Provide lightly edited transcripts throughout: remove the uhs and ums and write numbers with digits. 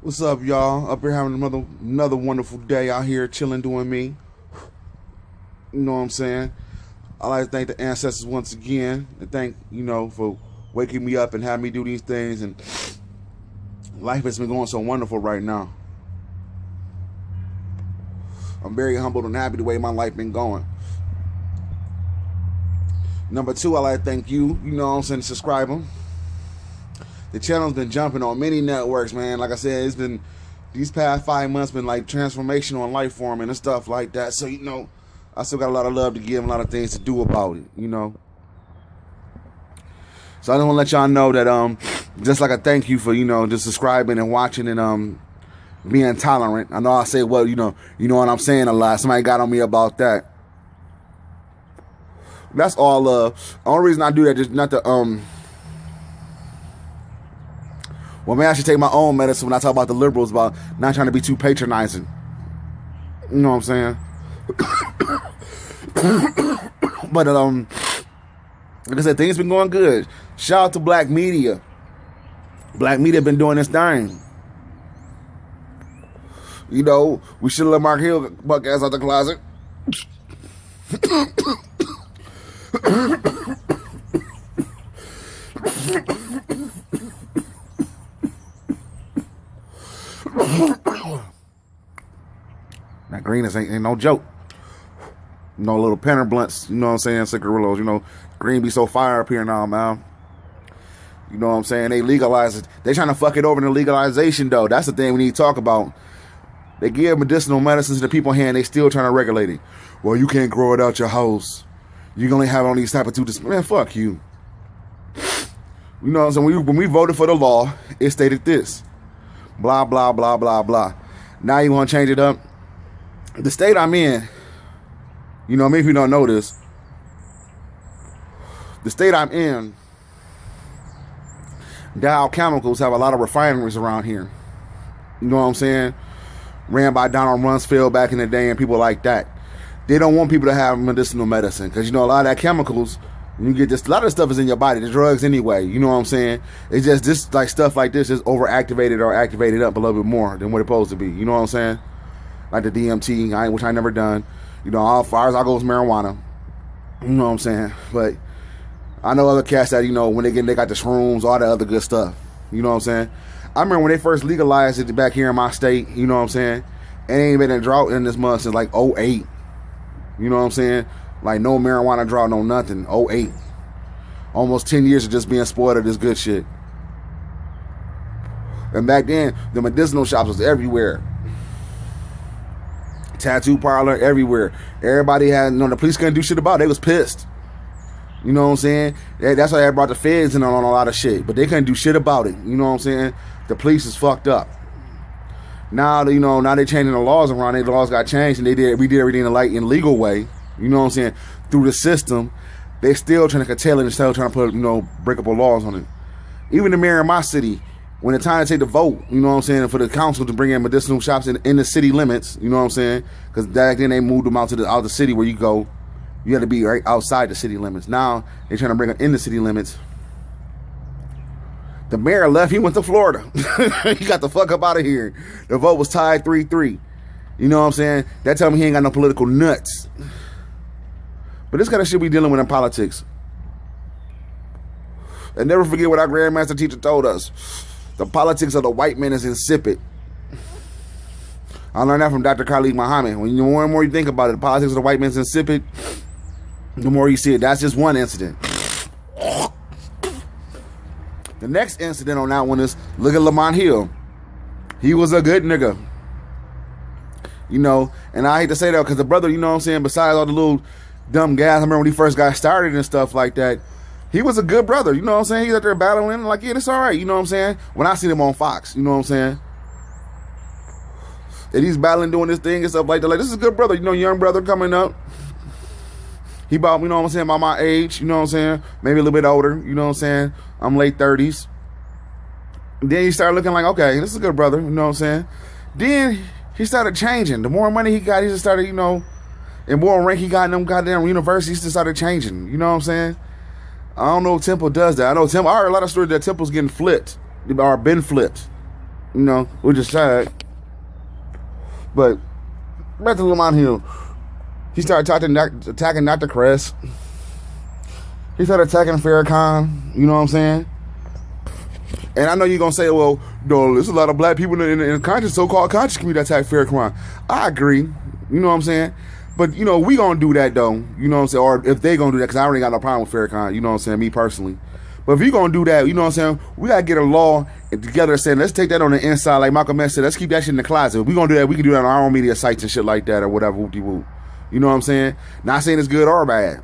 What's up, y'all? Up here having another wonderful day out here chilling, doing me. You know what I'm saying? I like to thank the ancestors once again, and thank for waking me up and having me do these things. And life has been going so wonderful right now. I'm very humbled and happy the way my life been going. Number two, I like to thank you. You know what I'm saying? Subscribing. The channel's been jumping on many networks, man. Like I said, it's been these past 5 months been like transformational and life forming and stuff like that. So I still got a lot of love to give and a lot of things to do about it. So I just want to let y'all know that just like a thank you for just subscribing and watching and being tolerant. I know I say you know what I'm saying a lot. Somebody got on me about that. That's all. The only reason I do that is not to Well, maybe I should take my own medicine when I talk about the liberals about not trying to be too patronizing. You know what I'm saying? But like I said, things been going good. Shout out to Black Media. Black Media been doing this thing. We should let Mark Hill buck ass out the closet. That greenness ain't no joke. No little penner blunts, you know what I'm saying, cigarillos, green be so fire up here now, man. You know what I'm saying? They legalize it. They trying to fuck it over into legalization, though. That's the thing we need to talk about. They give medicinal medicines to the people here, and they still trying to regulate it. Well, you can't grow it out your house. You can only have it on these type of two. Man, fuck you. You know what I'm saying? When we voted for the law, it stated this. Blah, blah, blah, blah, blah. Now you want to change it up? The state I'm in, maybe you don't know this. The state I'm in, Dow Chemicals have a lot of refineries around here. You know what I'm saying? Ran by Donald Rumsfeld back in the day and people like that. They don't want people to have medicinal medicine because, a lot of that chemicals, you get this, a lot of stuff is in your body, the drugs anyway. You know what I'm saying? It's just this, like stuff like this is overactivated or activated up a little bit more than what it's supposed to be. You know what I'm saying? Like the DMT, which I never done. All far as I go is marijuana. You know what I'm saying? But I know other cats that, when they got the shrooms, all that other good stuff. You know what I'm saying? I remember when they first legalized it back here in my state, you know what I'm saying? It ain't been a drought in this month since like '08. You know what I'm saying? Like no marijuana drought, no nothing. '08. Almost 10 years of just being spoiled of this good shit. And back then, the medicinal shops was everywhere. Tattoo parlor everywhere. Everybody had, the police couldn't do shit about it. They was pissed. You know what I'm saying? That's why they brought the feds in on a lot of shit. But they couldn't do shit about it. You know what I'm saying? The police is fucked up. Now, now they changing the laws around. The laws got changed and we did everything in legal way. You know what I'm saying? Through the system. They still trying to curtail it and still trying to put, breakable laws on it. Even the mayor of my city, when it's time to take the vote, you know what I'm saying, for the council to bring in medicinal shops in the city limits, you know what I'm saying? Because back then they moved them out to the city where you go. You had to be right outside the city limits. Now they're trying to bring it in the city limits. The mayor left. He went to Florida. He got the fuck up out of here. The vote was tied 3-3. You know what I'm saying? That tell me he ain't got no political nuts. But this kind of shit we dealing with in politics. And never forget what our grandmaster teacher told us. The politics of the white man is insipid. I learned that from Dr. Khalid Muhammad. When the more and more you think about it, the politics of the white man is insipid, the more you see it. That's just one incident. The next incident on that one is, look at Lamont Hill. He was a good nigga. And I hate to say that because the brother, you know what I'm saying, besides all the little dumb guys, I remember when he first got started and stuff like that, he was a good brother, you know what I'm saying? He's out there battling, like, yeah, it's all right, you know what I'm saying? When I seen him on Fox, you know what I'm saying? And he's battling, doing this thing and stuff like that. Like, this is a good brother, young brother coming up. He about, you know what I'm saying, about my age, you know what I'm saying? Maybe a little bit older, you know what I'm saying? I'm late 30s. Then he started looking like, okay, this is a good brother, you know what I'm saying? Then he started changing. The more money he got, he just started, and more rank he got in them goddamn universities, he just started changing, you know what I'm saying? I don't know if Temple does that. I know Temple. I heard a lot of stories that Temple's getting flipped or been flipped. You know, which is sad. But back to Lamont Hill. He started attacking Dr. Kress. He started attacking Farrakhan. You know what I'm saying? And I know you're going to say, well, no, there's a lot of black people in the conscious, so-called conscious community that attack Farrakhan. I agree. You know what I'm saying? But, you know, we going to do that, though. You know what I'm saying? Or if they going to do that, because I already got no problem with Farrakhan. You know what I'm saying? Me personally. But if you going to do that, you know what I'm saying? We got to get a law together saying, let's take that on the inside. Like Malcolm X said, let's keep that shit in the closet. If we going to do that, we can do that on our own media sites and shit like that or whatever. Whoop-de-whoop. You know what I'm saying? Not saying it's good or bad.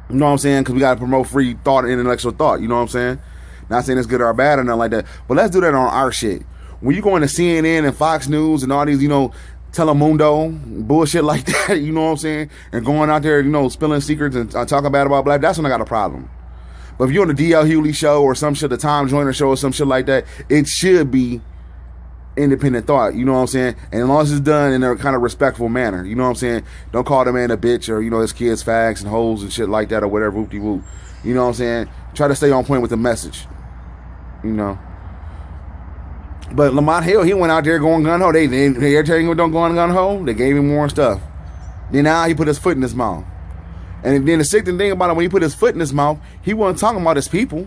You know what I'm saying? Because we got to promote free thought and intellectual thought. You know what I'm saying? Not saying it's good or bad or nothing like that. But let's do that on our shit. When you go into CNN and Fox News and all these, you know, Telemundo, bullshit like that, you know what I'm saying? And going out there, you know, spilling secrets and talking bad about black, that's when I got a problem. But if you're on the D.L. Hughley show or some shit, the Tom Joyner show or some shit like that, it should be independent thought, you know what I'm saying? And as long as it's done in a kind of respectful manner, you know what I'm saying? Don't call the man a bitch or, you know, his kids fags and hoes and shit like that or whatever, whoop-de-whoop. You know what I'm saying? Try to stay on point with the message, you know? But Lamont Hill, he went out there going gun-ho. They every time he don't go gun-ho, they gave him more stuff. Then now he put his foot in his mouth. And then the sickening thing about it, when he put his foot in his mouth, he wasn't talking about his people.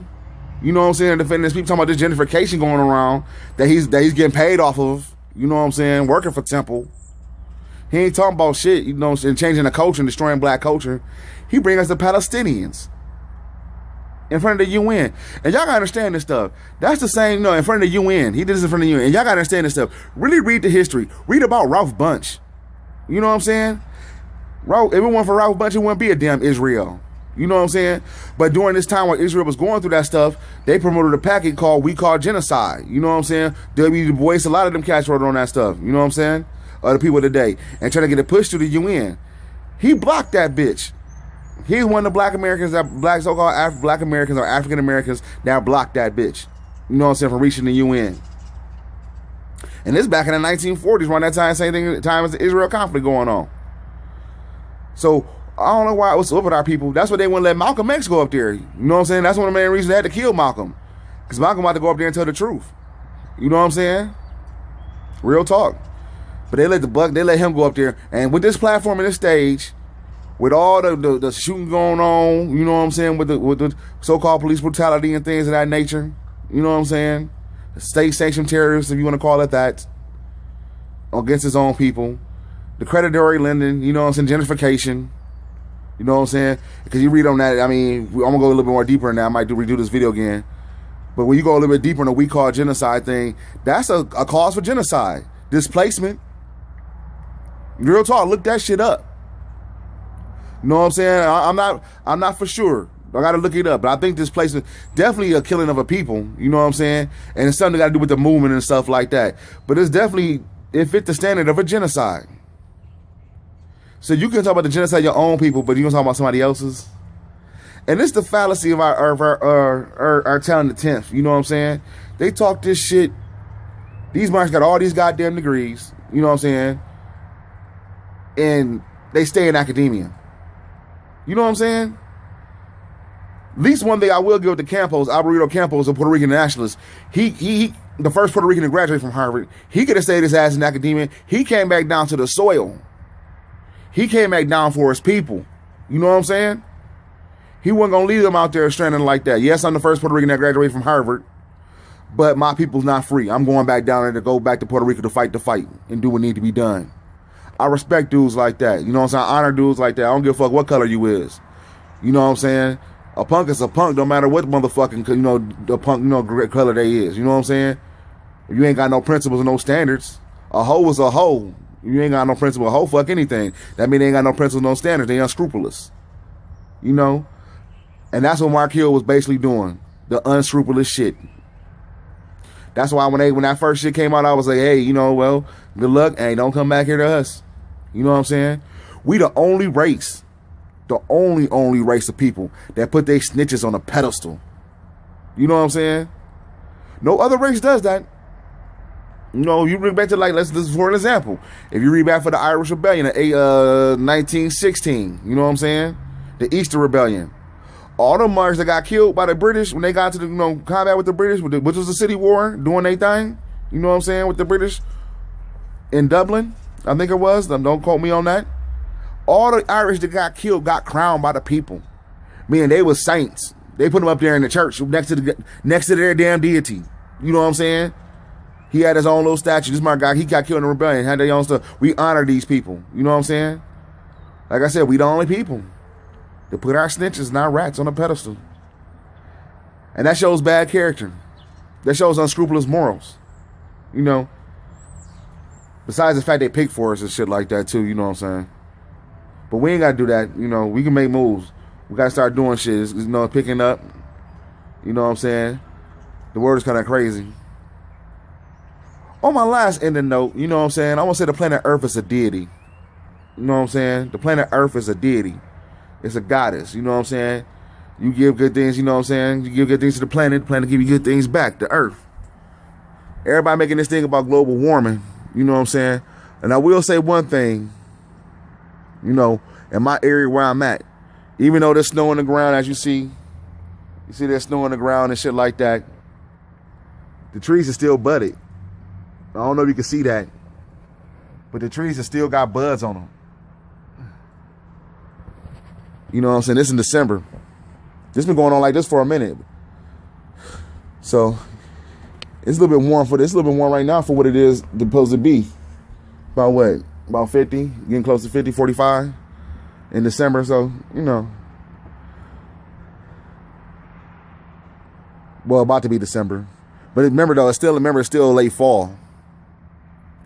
You know what I'm saying? Defending his people, talking about this gentrification going around that he's getting paid off of. You know what I'm saying? Working for Temple. He ain't talking about shit, you know, and changing the culture and destroying black culture. He bring us the Palestinians in front of the UN. And y'all gotta understand this stuff. That's the same, in front of the UN. He did this in front of the UN. And y'all gotta understand this stuff. Really read the history. Read about Ralph Bunche. You know what I'm saying? If it weren't for Ralph Bunche, it wouldn't be a damn Israel. You know what I'm saying? But during this time when Israel was going through that stuff, they promoted a packet called We Call Genocide. You know what I'm saying? W. Du Bois, a lot of them cats wrote on that stuff. You know what I'm saying? The people today. And trying to get it pushed to the UN. He blocked that bitch. He's one of the black Americans, so-called black Americans or African Americans that blocked that bitch. You know what I'm saying? From reaching the UN. And this back in the 1940s, around that time, same time as the Israel conflict going on. So, I don't know why it was up with our people. That's why they wouldn't let Malcolm X go up there. You know what I'm saying? That's one of the main reasons they had to kill Malcolm. Because Malcolm had to go up there and tell the truth. You know what I'm saying? Real talk. But they let him go up there. And with this platform and this stage, with all the shooting going on, you know what I'm saying, with the so-called police brutality and things of that nature, you know what I'm saying? The state-sanctioned terrorists, if you want to call it that, against his own people. The predatory lending, you know what I'm saying, gentrification. You know what I'm saying? Because you read on that, I mean, I'm going to go a little bit more deeper in that. I might redo this video again. But when you go a little bit deeper in the We Call Genocide thing, that's a cause for genocide. Displacement. Real talk, look that shit up. You know what I'm saying? I'm not for sure. I got to look it up. But I think displacement, definitely a killing of a people. You know what I'm saying? And it's something got to do with the movement and stuff like that. But it's definitely, it fit the standard of a genocide. So you can talk about the genocide of your own people, but you can talk about somebody else's. And it's the fallacy of our telling the 10th. You know what I'm saying? They talk this shit. These marks got all these goddamn degrees. You know what I'm saying? And they stay in academia. You know what I'm saying? At least one thing I will give to Campos, Alvarito Campos, a Puerto Rican nationalist. He the first Puerto Rican to graduate from Harvard. He could have stayed his ass in academia. He came back down to the soil. He came back down for his people. You know what I'm saying? He wasn't going to leave them out there stranded like that. Yes, I'm the first Puerto Rican that graduated from Harvard, but my people's not free. I'm going back down there to go back to Puerto Rico to fight the fight and do what need to be done. I respect dudes like that. You know what I'm saying? I honor dudes like that. I don't give a fuck what color you is. You know what I'm saying? A punk is a punk, no matter what motherfucking, the punk, color they is. You know what I'm saying? If you ain't got no principles and no standards, a hoe is a hoe. You ain't got no principle, a hoe fuck anything. That mean they ain't got no principles, no standards. They unscrupulous. You know? And that's what Mark Hill was basically doing. The unscrupulous shit. That's why when that first shit came out, I was like, hey, well, good luck. Hey, don't come back here to us. You know what I'm saying? We the only race, the only race of people that put their snitches on a pedestal. You know what I'm saying? No other race does that. You read back to this is for an example. If you read back for the Irish Rebellion in 1916, you know what I'm saying? The Easter Rebellion. All the marks that got killed by the British when they got to the combat with the British, which was the Civil War, doing their thing, You know what I'm saying? With the British in Dublin, I think it was. Don't quote me on that. All the Irish that got killed got crowned by the people. Meaning they were saints. They put them up there in the church next to their damn deity. You know what I'm saying? He had his own little statue. This my guy, he got killed in the rebellion, had their own stuff. We honor these people. You know what I'm saying? Like I said, we the only people that put our snitches and our rats on a pedestal. And that shows bad character. That shows unscrupulous morals. You know? Besides the fact they pick for us and shit like that too, you know what I'm saying? But we ain't got to do that. You know, we can make moves. We got to start doing shit. You know, picking up. You know what I'm saying? The world is kind of crazy. On my last ending note, you know what I'm saying? I want to say the planet Earth is a deity. You know what I'm saying? The planet Earth is a deity. It's a goddess. You know what I'm saying? You give good things, you know what I'm saying? You give good things to the planet give you good things back, the Earth. Everybody making this thing about global warming. You know what I'm saying? And I will say one thing. You know, in my area where I'm at, even though there's snow on the ground, as you see there's snow on the ground and shit like that, the trees are still budded. I don't know if you can see that, but the trees have still got buds on them. You know what I'm saying? This is in December. This been going on like this for a minute. So it's a little bit warm it's a little bit warm right now for what it is supposed to be. About what? About 50, getting close to 50, 45 in December. So, you know. Well, about to be December. But remember though, it's still late fall.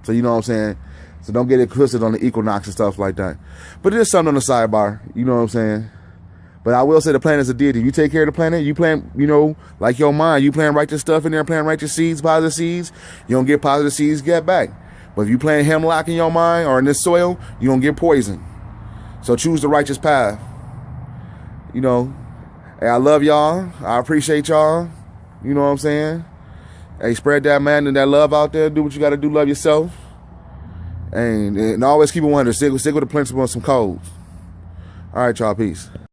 So you know what I'm saying? So don't get it twisted on the equinox and stuff like that. But it is something on the sidebar. You know what I'm saying? But I will say the planet is a deity. You take care of the planet, you plant, you know, like your mind, you plant righteous stuff in there, plant righteous seeds, positive seeds, you don't get positive seeds, get back. But if you plant hemlock in your mind or in this soil, you don't get poison. So choose the righteous path. You know, hey, I love y'all. I appreciate y'all. You know what I'm saying? Hey, spread that man and that love out there. Do what you got to do. Love yourself. And always keep it 100. Stick with the principle and some codes. All right, y'all. Peace.